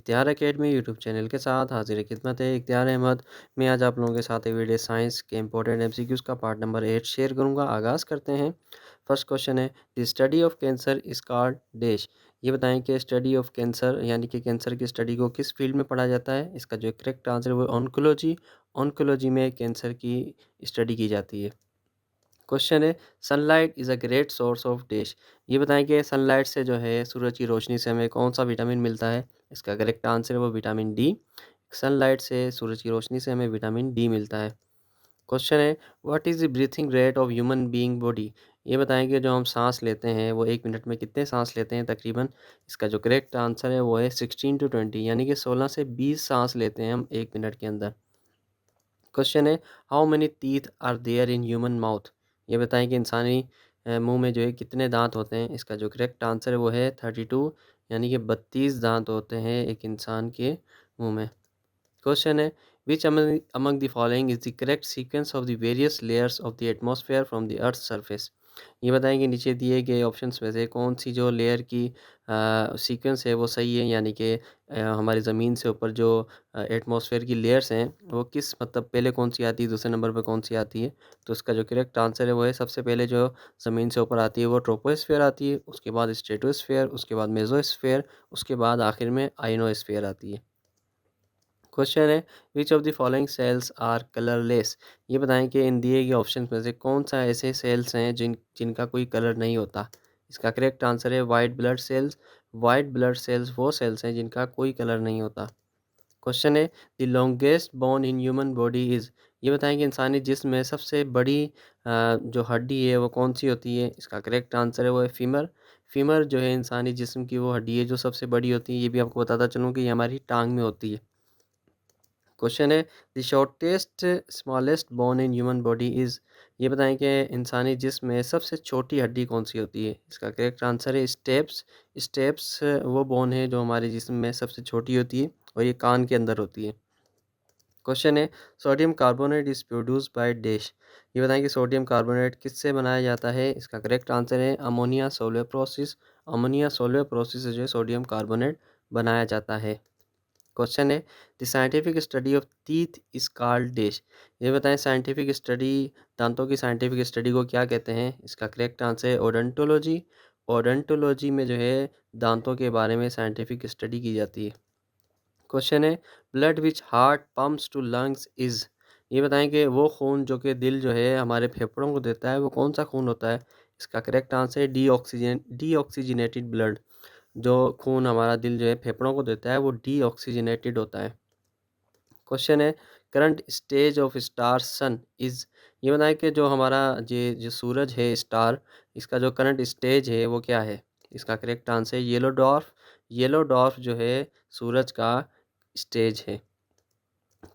इख्तियार academy YouTube channel के साथ हाजिर खिदमत है। इख्तियार अहमद। मैं आज आप लोगों के साथ एवरीडे साइंस के इंपॉर्टेंट एमसीक्यूज़ का पार्ट नंबर 8 शेयर करूंगा। आगाज़ करते हैं। फर्स्ट क्वेश्चन है, the study of cancer is called dash. ये बताएं कि स्टडी ऑफ कैंसर यानी कि कैंसर की स्टडी को किस फील्ड में पढ़ा जाता है। इसका जो करेक्ट आंसर है वो ऑन्कोलॉजी। ऑन्कोलॉजी में कैंसर की स्टडी की जाती है। क्वेश्चन है, sunlight is a great source of dash. ये बताएं कि सनलाइट से जो है सूरज की रोशनी से हमें कौन सा विटामिन मिलता है। इसका करेक्ट आंसर है वो विटामिन डी। सनलाइट से सूरज की रोशनी से हमें विटामिन डी मिलता है। क्वेश्चन है, what is the breathing rate of human being body. ये बताएं कि जो हम सांस लेते हैं वो एक मिनट में कितने सांस लेते हैं तकरीबन। इसका जो करेक्ट आंसर है वो है 16 to 20 यानी कि 16 से 20 सांस लेते हैं हम एक मिनट के अंदर। क्वेश्चन है, how many teeth are there in human mouth. ये बताएं कि इंसानी मुंह में जो है कितने दांत होते हैं। इसका जो करेक्ट आंसर है वो है 32 यानी कि 32 दांत होते हैं एक इंसान के मुंह में। क्वेश्चन है, विच among the following is the correct sequence of the various layers of the atmosphere from the earth's surface। ये बताएं कि नीचे दिए गए ऑप्शंस में से कौन सी जो लेयर की सीक्वेंस है वो सही है, यानी कि हमारी ज़मीन से ऊपर जो एटमॉस्फेयर की लेयर्स हैं वो किस मतलब पहले कौन सी आती है, दूसरे नंबर पर कौन सी आती है। तो इसका जो करेक्ट आंसर है वो है सबसे पहले जो ज़मीन से ऊपर आती है वो ट्रोपोस्फेयर आती है, उसके बाद स्ट्रेटोस्फेयर, उसके बाद मेसोस्फेयर, उसके बाद आखिर में आइनोस्फेयर आती है। क्वेश्चन है, which of the following cells are colourless. ये बताएं कि इन दिए गए ऑप्शन में से कौन सा ऐसे सेल्स हैं जिनका कोई कलर नहीं होता। इसका करेक्ट आंसर है white blood cells. White blood cells वो सेल्स हैं जिनका कोई कलर नहीं होता। क्वेश्चन है, the longest bone in human body is. ये बताएं कि इंसानी जिस्म में सबसे बड़ी जो हड्डी है वो कौन सी होती है। इसका करेक्ट आंसर है वो है फीमर। फीमर जो है इंसानी जिस्म की वो हड्डी है जो सबसे बड़ी होती है। ये भी आपको बताता चलूँ कि ये हमारी टांग में होती है। क्वेश्चन है, the shortest smallest bone in human body is. ये बताएं कि इंसानी जिस्म में सबसे छोटी हड्डी कौन सी होती है। इसका करेक्ट आंसर है स्टेप्स। स्टेप्स वो बोन है जो हमारे जिस्म में सबसे छोटी होती है और ये कान के अंदर होती है। क्वेश्चन है, sodium carbonate is produce by dash. ये बताएं कि सोडियम कार्बोनेट किससे बनाया जाता है। इसका करेक्ट आंसर है ammonia solar process. Ammonia solar process से जो है सोडियम कार्बोनेट बनाया जाता है। क्वेश्चन है, the scientific study of teeth is called dash. ये बताएं साइंटिफिक स्टडी, दांतों की साइंटिफिक स्टडी को क्या कहते हैं। इसका करेक्ट आंसर है ओडोंटोलॉजी। ओडोंटोलॉजी में जो है दांतों के बारे में साइंटिफिक स्टडी की जाती है। क्वेश्चन है, blood which heart pumps to lungs is. ये बताएं कि वो खून जो कि दिल जो है हमारे फेफड़ों को देता है वो कौन सा खून होता है। इसका करेक्ट आंसर है डीऑक्सीजनेटेड ब्लड। जो खून हमारा दिल जो है फेफड़ों को देता है वो डीऑक्सीजनेटेड होता है। क्वेश्चन है, current stage of star sun is. ये बताएं कि जो हमारा ये जो सूरज है स्टार, इसका जो करंट स्टेज है वो क्या है। इसका करेक्ट आंसर है येलो डॉर्फ। येलो डॉर्फ जो है सूरज का स्टेज है।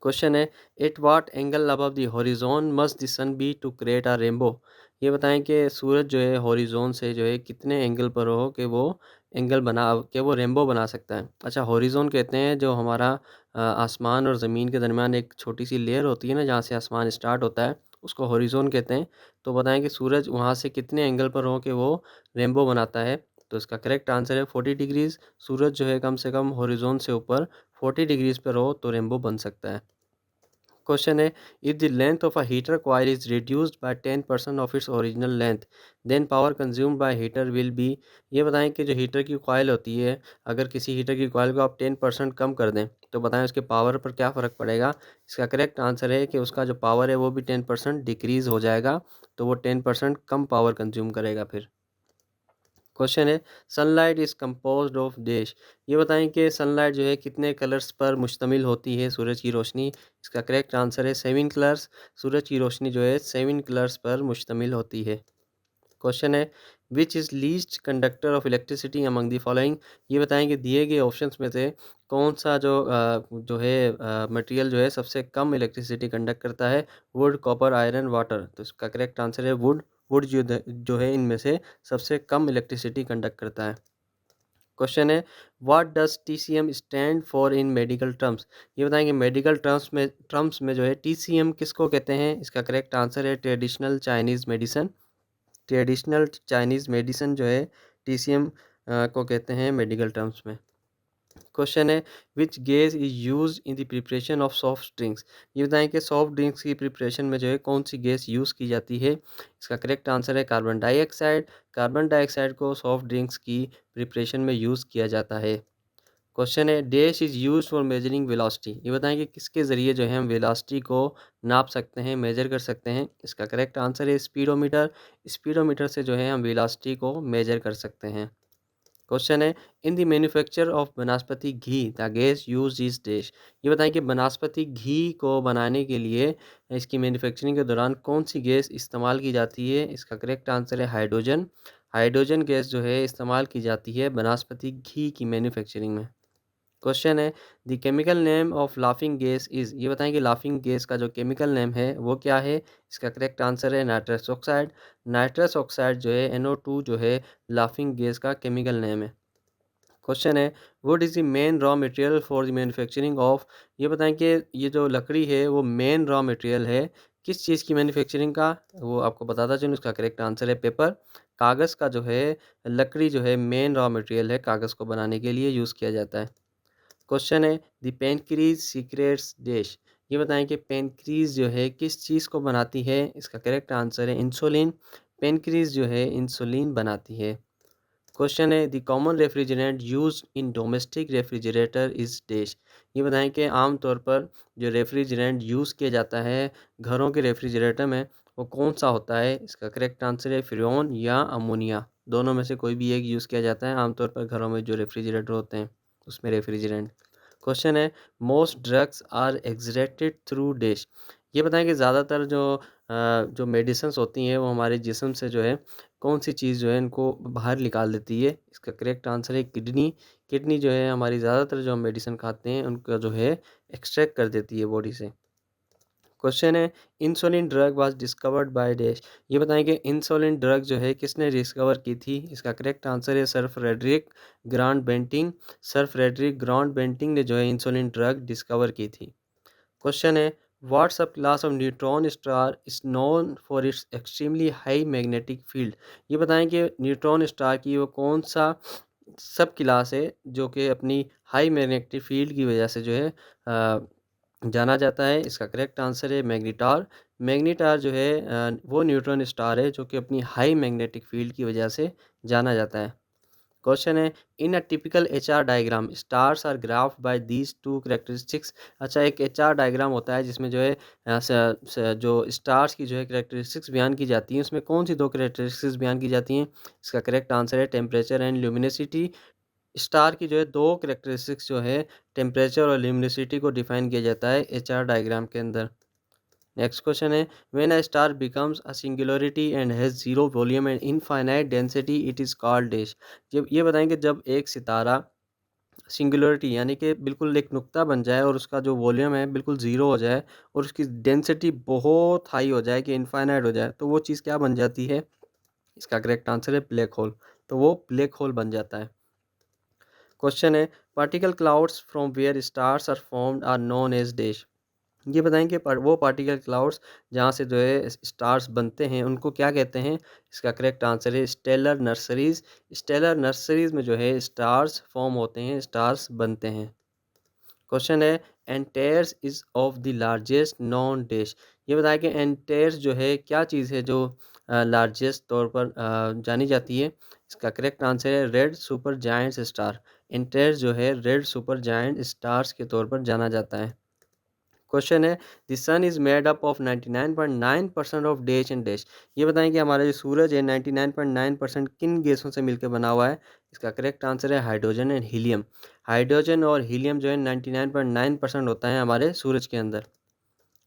क्वेश्चन है, at what angle above the horizon must the sun be to create a rainbow. ये बताएं कि सूरज जो है हॉरिजॉन से जो है कितने एंगल पर हो कि वो एंगल बना के वो रेनबो बना सकता है। अच्छा, हॉरिजॉन कहते हैं जो हमारा आसमान और ज़मीन के दरमियान एक छोटी सी लेयर होती है ना, जहाँ से आसमान स्टार्ट होता है, उसको हॉरिजॉन कहते हैं। तो बताएं कि सूरज वहाँ से कितने एंगल पर हो कि वो रेनबो बनाता है। तो इसका करेक्ट आंसर है 40 डिग्रीज़। सूरज जो है कम से कम हॉरिजॉन से ऊपर 40 डिग्रीज़ पर हो तो रेनबो बन सकता है। क्वेश्चन है, if the length of a heater coil is reduced by 10% of its original length then power consumed by heater will be. ये बताएं कि जो हीटर की कॉइल होती है, अगर किसी हीटर की कॉइल को आप 10% कम कर दें तो बताएं उसके पावर पर क्या फ़र्क पड़ेगा। इसका करेक्ट आंसर है कि उसका जो पावर है वो भी 10% डिक्रीज़ हो जाएगा, तो वो 10% कम पावर कंज्यूम करेगा फिर। क्वेश्चन है, sunlight is composed of dash. ये बताएं कि सनलाइट जो है कितने कलर्स पर मुश्तमिल होती है सूरज की रोशनी। इसका करेक्ट आंसर है 7 कलर्स। सूरज की रोशनी जो है 7 कलर्स पर मुश्तमिल होती है। क्वेश्चन है, which is least conductor of electricity among the following. ये बताएं कि दिए गए ऑप्शंस में से कौन सा जो है मटेरियल जो है सबसे कम इलेक्ट्रिसिटी कंडक्ट करता है। Would, copper, iron, water. तो इसका करेक्ट आंसर है वुड। वुड जो है इनमें से सबसे कम इलेक्ट्रिसिटी कंडक्ट करता है। क्वेश्चन है, what does TCM stand for in medical terms. ये बताएंगे मेडिकल टर्म्स में जो है टीसीएम किसको कहते हैं। इसका करेक्ट आंसर है traditional Chinese medicine. Traditional Chinese medicine जो है टीसीएम को कहते हैं मेडिकल टर्म्स में। क्वेश्चन है which gas is use in the preparation of soft drinks. ये बताएं कि सॉफ्ट ड्रिंक्स की प्रिपरेशन में जो है कौन सी गैस यूज़ की जाती है। इसका करेक्ट आंसर है कार्बन डाइऑक्साइड। कार्बन डाइऑक्साइड को सॉफ्ट ड्रिंक्स की प्रिपरेशन में यूज़ किया जाता है। क्वेश्चन है dash is use for measuring velocity. ये बताएं कि किसके ज़रिए जो है हम वेलोसिटी को नाप सकते हैं, मेजर कर सकते हैं। इसका करेक्ट आंसर है स्पीडोमीटर। स्पीडोमीटर से जो है हम वेलोसिटी को मेजर कर सकते हैं। क्वेश्चन है in the manufacture of vanaspati ghee the gas use is dash. ये बताएं कि बनस्पति घी को बनाने के लिए इसकी मैन्युफैक्चरिंग के दौरान कौन सी गैस इस्तेमाल की जाती है। इसका करेक्ट आंसर है हाइड्रोजन। हाइड्रोजन गैस जो है इस्तेमाल की जाती है बनस्पति घी की मैन्युफैक्चरिंग में। क्वेश्चन है the chemical name of laughing gas is. ये बताएं कि लाफिंग गैस का जो केमिकल नेम है वो क्या है। इसका करेक्ट आंसर है नाइट्रस ऑक्साइड। नाइट्रस ऑक्साइड जो है NO2 जो है लाफिंग गैस का केमिकल नेम है। क्वेश्चन है what is the main raw material for the manufacturing of. ये बताएं कि ये जो लकड़ी है वो मेन रॉ मटेरियल है किस चीज़ की मैन्युफैक्चरिंग का। वो आपको बताता चलूँ, इसका करेक्ट आंसर है पेपर। कागज़ का जो है लकड़ी जो है मेन रॉ मटेरियल है, कागज़ को बनाने के लिए यूज़ किया जाता है। क्वेश्चन है द पेनक्रीज सीक्रेट्स डैश। ये बताएं कि पेनक्रीज जो है किस चीज़ को बनाती है। इसका करेक्ट आंसर है इंसुलिन। पेनक्रीज जो है इंसुलिन बनाती है। क्वेश्चन है the common refrigerant use in domestic refrigerator is dash. ये बताएं कि आमतौर पर जो रेफ्रिजरेंट यूज़ किया जाता है घरों के रेफ्रिजरेटर में वो कौन सा होता है। इसका करेक्ट आंसर है फ्रेon या अमोनिया। दोनों में से कोई भी एक यूज़ किया जाता है आमतौर पर घरों में जो रेफ्रिजरेटर होते हैं उसमें रेफ्रिजरेंट। क्वेश्चन है most drugs are extracted through dash. ये बताएं कि ज़्यादातर जो मेडिसिन्स होती हैं वो हमारे जिस्म से जो है कौन सी चीज़ जो है इनको बाहर निकाल देती है। इसका करेक्ट आंसर है किडनी। किडनी जो है हमारी ज़्यादातर जो हम मेडिसिन खाते हैं उनका जो है एक्सट्रैक्ट कर देती है बॉडी से। क्वेश्चन है insulin drug was discovered by dash. ये बताएं कि इंसुलिन ड्रग जो है किसने डिस्कवर की थी। इसका करेक्ट आंसर है sir Frederick Grant Banting. Sir Frederick Grant Banting ने जो है इंसुलिन ड्रग डिस्कवर की थी। क्वेश्चन है व्हाट सब class of neutron star is known for its extremely high magnetic field. ये बताएं कि न्यूट्रॉन स्टार की वो कौन सा सब क्लास है जो कि अपनी हाई मैग्नेटिक फील्ड की वजह से जो है जाना जाता है। इसका करेक्ट आंसर है मैग्नीटार। मैग्नीटार जो है वो न्यूट्रॉन स्टार है जो कि अपनी हाई मैग्नेटिक फील्ड की वजह से जाना जाता है। क्वेश्चन है in a typical HR diagram stars are graphed by these two characteristics. अच्छा, एक HR डायग्राम होता है जिसमें जो है जो स्टार्स की जो है करेक्टरिस्टिक्स बयान की जाती हैं उसमें कौन सी दो करेक्टरिस्टिक्स बयान की जाती हैं। इसका करेक्ट आंसर है टेम्परेचर एंड ल्यूमिनिसिटी। स्टार की जो है दो करेक्टरिस्टिक्स जो है टेम्परेचर और ल्यूमिनिसिटी को डिफाइन किया जाता है HR डायग्राम के अंदर। नेक्स्ट क्वेश्चन है when a star becomes a singularity and has zero volume and infinite density it is called dash. जब ये बताएं कि जब एक सितारा सिंगुलरिटी यानी कि बिल्कुल एक नुक्ता बन जाए और उसका जो वॉल्यूम है बिल्कुल ज़ीरो हो जाए और उसकी डेंसिटी बहुत हाई हो जाए कि इनफाइनाइट हो जाए तो वो चीज़ क्या बन जाती है। इसका करेक्ट आंसर है ब्लैक होल। तो वो ब्लैक होल बन जाता है। क्वेश्चन है particle clouds from where stars are formed are known as dash. ये बताएं कि वो पार्टिकल क्लाउड्स जहाँ से जो है स्टार्स बनते हैं उनको क्या कहते हैं। इसका करेक्ट आंसर है स्टेलर नर्सरीज। स्टेलर नर्सरीज में जो है स्टार्स फॉर्म होते हैं, स्टार्स बनते हैं। क्वेश्चन है Antares is of the largest non dash. ये बताएं कि एंटेयर्स जो है क्या चीज़ है जो लार्जेस्ट तौर पर जानी जाती है। इसका करेक्ट आंसर है रेड सुपर जायंट्स स्टार। एंटेयर्स जो है रेड सुपर जायंट स्टार्स के तौर पर जाना जाता है। क्वेश्चन है the sun is made up of 99.9% of dash and dash. ये बताएं कि हमारा जो सूरज है 99.9% किन गैसों से मिलकर बना हुआ है। इसका करेक्ट आंसर है हाइड्रोजन एंड हीलियम। हाइड्रोजन और हीलियम जो है 99.9% होता है हमारे सूरज के अंदर।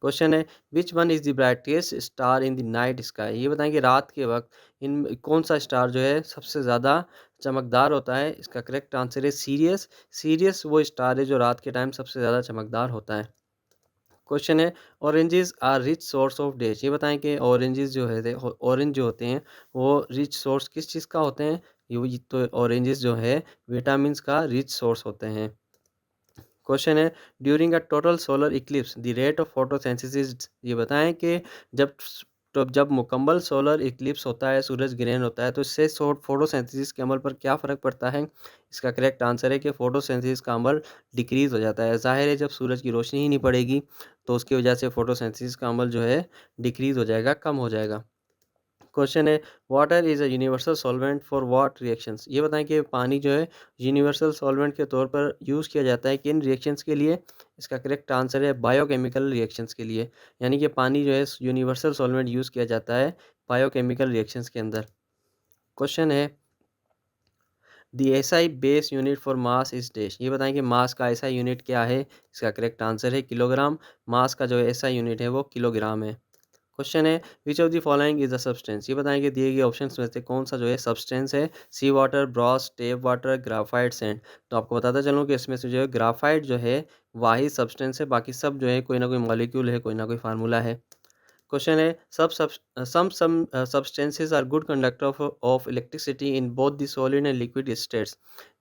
क्वेश्चन है which one is the brightest star in the night sky. ये बताएं कि रात के वक्त इन कौन सा स्टार जो है सबसे ज़्यादा चमकदार होता है। इसका करेक्ट आंसर है सीरियस। सीरियस वो स्टार है जो रात के टाइम सबसे ज़्यादा चमकदार होता है। क्वेश्चन है oranges are rich source of dash. ये बताएं कि ऑरेंजेस जो है ऑरेंज जो होते हैं वो रिच सोर्स किस चीज़ का होते हैं। ये तो ऑरेंजेस जो है विटामिन्स का रिच सोर्स होते हैं। क्वेश्चन है during a total solar Eclipse the rate of photosynthesis. ये बताएं कि जब तो अब जब मुकम्मल सोलर इक्लिप्स होता है, सूरज ग्रहण होता है, तो इससे सो फोटोसिंथेसिस के अमल पर क्या फ़र्क पड़ता है? इसका करेक्ट आंसर है कि फोटोसिंथेसिस का अमल डिक्रीज़ हो जाता है। ज़ाहिर है जब सूरज की रोशनी ही नहीं पड़ेगी, तो उसकी वजह से फोटोसिंथेसिस का अमल जो है डिक्रीज़ हो जाएगा, कम हो जाएगा। क्वेश्चन है water is a universal solvent for what reactions? ये बताएं कि पानी जो है यूनिवर्सल सॉल्वेंट के तौर पर यूज़ किया जाता है किन रिएक्शंस के लिए? इसका करेक्ट आंसर है बायोकेमिकल रिएक्शंस के लिए। यानी कि पानी जो है यूनिवर्सल सॉल्वेंट यूज़ किया जाता है बायोकेमिकल रिएक्शंस के अंदर। क्वेश्चन है the SI base unit for mass is dash? ये बताएं कि मास का एसआई यूनिट क्या है? इसका करेक्ट आंसर है किलोग्राम। मास का जो एसआई यूनिट है वो किलोग्राम है। क्वेश्चन है which of the following is the substance? ये बताएं कि दिए गए ऑप्शंस में से कौन सा जो है सब्सटेंस है? Sea water, brass, tap water, graphite, sand. तो आपको बताता चलूँ कि इसमें से जो है ग्राफाइट जो है वाही सब्सटेंस है, बाकी सब जो है कोई ना कोई मॉलिक्यूल है, कोई ना कोई फार्मूला है। क्वेश्चन है some substances are good conductor of electricity in both the solid and liquid states.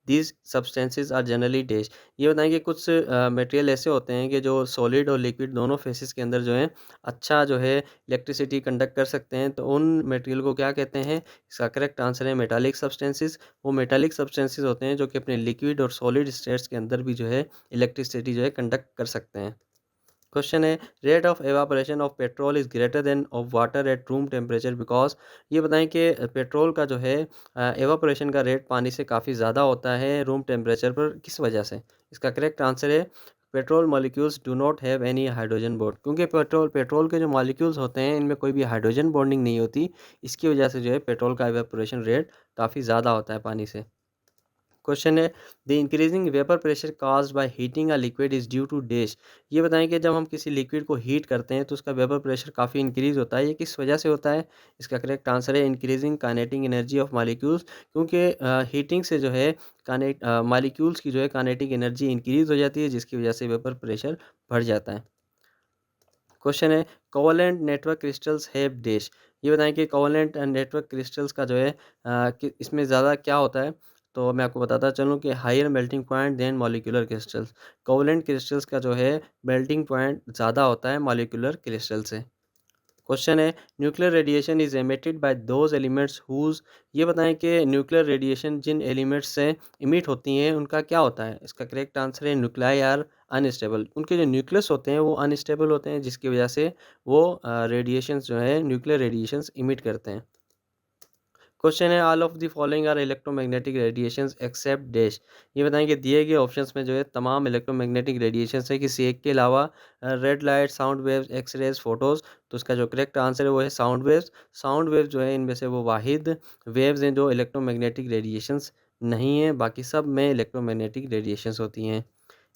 These substances are generally dash. ये बताएं कि कुछ मटेरियल ऐसे होते हैं कि जो सॉलिड और लिक्विड दोनों फेसेस के अंदर जो है अच्छा जो है इलेक्ट्रिसिटी कंडक्ट कर सकते हैं, तो उन मटेरियल को क्या कहते हैं? इसका करेक्ट आंसर है मेटालिक सब्सटेंसेस। वो मेटालिक सब्सटेंसेस होते हैं जो कि अपने लिक्विड और सॉलिड स्टेट्स के अंदर भी जो है इलेक्ट्रिसिटी जो है कंडक्ट कर सकते हैं। क्वेश्चन है rate of evaporation of petrol is greater than of water at room temperature because? ये बताएं कि पेट्रोल का जो है एवापोरेशन का रेट पानी से काफ़ी ज़्यादा होता है रूम टेम्परेचर पर, किस वजह से? इसका करेक्ट आंसर है petrol molecules do not have any hydrogen bond. क्योंकि पेट्रोल के जो मॉलिक्यूल्स होते हैं इनमें कोई भी हाइड्रोजन बॉन्डिंग नहीं होती, इसकी वजह से जो है पेट्रोल का एवापोरेशन रेट काफ़ी ज़्यादा होता है पानी से। क्वेश्चन है the increasing vapour pressure caused by heating a liquid is due to dash? ये बताएं कि जब हम किसी लिक्विड को हीट करते हैं तो उसका वेपर प्रेशर काफ़ी इंक्रीज होता है, ये किस वजह से होता है? इसका करेक्ट आंसर है increasing kinetic energy of molecules. क्योंकि हीटिंग से जो है मॉलिक्यूल्स की जो है काइनेटिक एनर्जी इंक्रीज हो जाती है, जिसकी वजह से वेपर प्रेशर बढ़ जाता है। क्वेश्चन है covalent network crystals have dash? ये बताएं कि कोवलेंट नेटवर्क क्रिस्टल्स का जो है इसमें ज़्यादा क्या होता है? तो मैं आपको बताता चलूँ कि higher melting point than molecular crystals. Covalent crystals का जो है मेल्टिंग पॉइंट ज़्यादा होता है मॉलिक्यूलर क्रिस्टल से। क्वेश्चन है nuclear radiation is emitted by those elements whose? ये बताएं कि न्यूक्लियर रेडिएशन जिन एलिमेंट्स से इमिट होती हैं उनका क्या होता है? इसका करेक्ट आंसर है न्यूक्लाई आर अनस्टेबल। उनके जो न्यूक्लियस होते हैं वो अनस्टेबल होते हैं, जिसकी वजह से वो रेडिएशंस जो है न्यूक्लियर रेडिएशंस इमिट करते हैं। क्वेश्चन है all of the following are electromagnetic radiations except dash? ये बताएं कि दिए गए ऑप्शंस में जो है तमाम इलेक्ट्रोमैग्नेटिक रेडिएशंस है किसी एक के अलावा? Red light, sound waves, x rays, photos. तो इसका जो करेक्ट आंसर है वो है साउंड वेव्स। साउंड वेव जो है इनमें से वो वाहिद वेव्स हैं जो इलेक्ट्रोमैग्नेटिक रेडिएशंस नहीं है, बाकी सब में इलेक्ट्रोमैग्नेटिक रेडिएशंस होती हैं।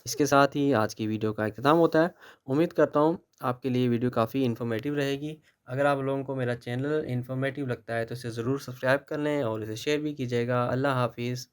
इसके साथ ही आज की वीडियो का इख्तिताम होता है। उम्मीद करता हूँ आपके लिए वीडियो काफ़ी इन्फॉर्मेटिव रहेगी। अगर आप लोगों को मेरा चैनल इन्फॉर्मेटिव लगता है तो इसे ज़रूर सब्सक्राइब कर लें और इसे शेयर भी कीजिएगा। अल्लाह हाफ़िज़।